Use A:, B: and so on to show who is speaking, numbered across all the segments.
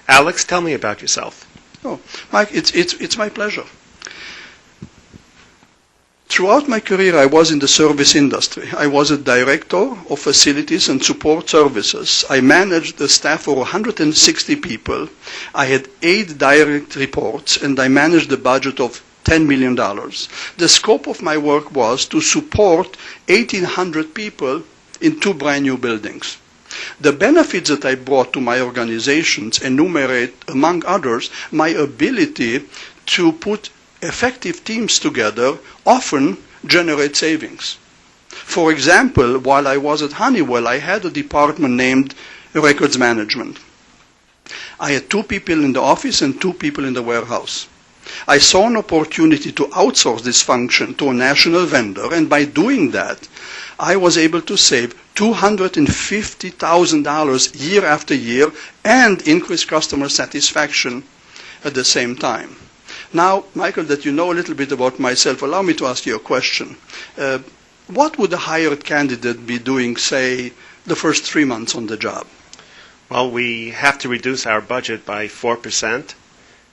A: Alex, tell me about yourself.
B: Oh, Mike, it's my pleasure. Throughout my career, I was in the service industry. I was a director of facilities and support services. I managed a staff of 160 people. I had 8 direct reports, and I managed a budget of $10 million. The scope of my work was to support 1,800 people in 2 brand new buildings. The benefits that I brought to my organizations enumerate, among others, my ability to put effective teams together often generate savings. For example, while I was at Honeywell, I had a department named Records Management. I had 2 people in the office and 2 people in the warehouse. I saw an opportunity to outsource this function to a national vendor, and by doing that, I was able to save $250,000 year after year and increase customer satisfaction at the same time. Now, Michael, that you know a little bit about myself, allow me to ask you a question. What would a hired candidate be doing, say, the first 3 months on the job?
A: Well, we have to reduce our budget by 4%,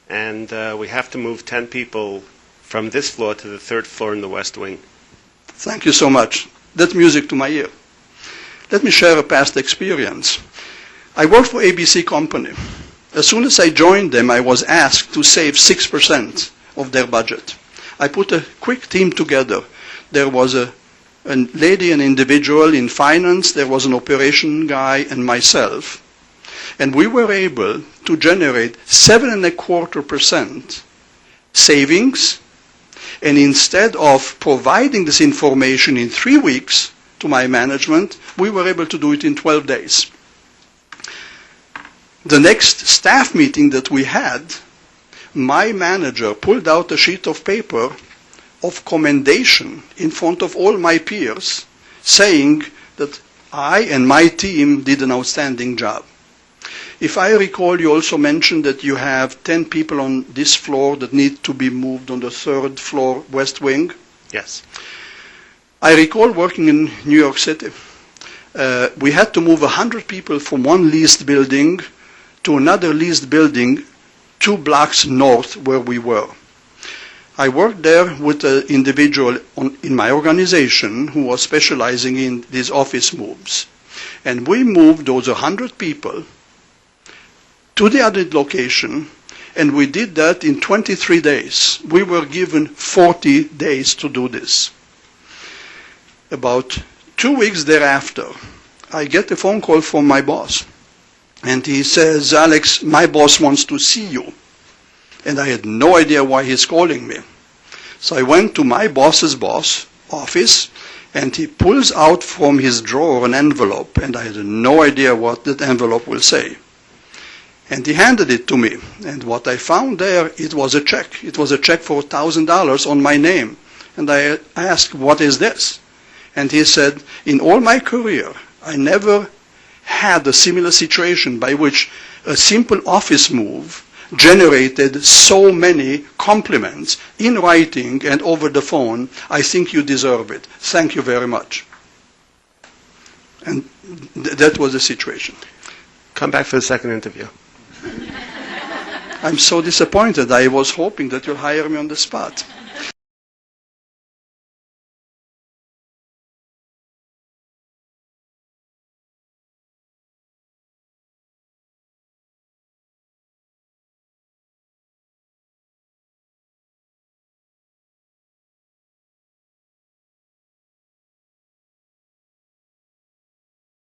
A: and we have to move 10 people from this floor to the 3rd floor in the West Wing.
B: Thank you so much. That's music to my ear. Let me share a past experience. I worked for ABC Company. As soon as I joined them, I was asked to save 6% of their budget. I put a quick team together. There was a lady, an individual in finance, there was an operation guy, and myself. And we were able to generate 7.25% savings. And instead of providing this information in 3 weeks to my management, we were able to do it in 12 days. The next staff meeting that we had, my manager pulled out a sheet of paper of commendation in front of all my peers, saying that I and my team did an outstanding job. If I recall, you also mentioned that you have 10 people on this floor that need to be moved on the 3rd floor West Wing.
A: Yes.
B: I recall working in New York City. We had to move 100 people from one leased building to another leased building 2 blocks north where we were. I worked there with an individual in my organization who was specializing in these office moves. And we moved those 100 people to the other location, and we did that in 23 days. We were given 40 days to do this. About 2 weeks thereafter, I get a phone call from my boss. And he says, Alex, my boss wants to see you. And I had no idea why he's calling me. So I went to my boss's office, and he pulls out from his drawer an envelope, and I had no idea what that envelope will say. And he handed it to me. And what I found there, it was a check. It was a check for $1,000 on my name. And I asked, what is this? And he said, in all my career, I never had a similar situation by which a simple office move generated so many compliments in writing and over the phone. I think you deserve it. Thank you very much. And that was the situation.
A: Come back for the second interview.
B: I'm so disappointed. I was hoping that you'll hire me on the spot.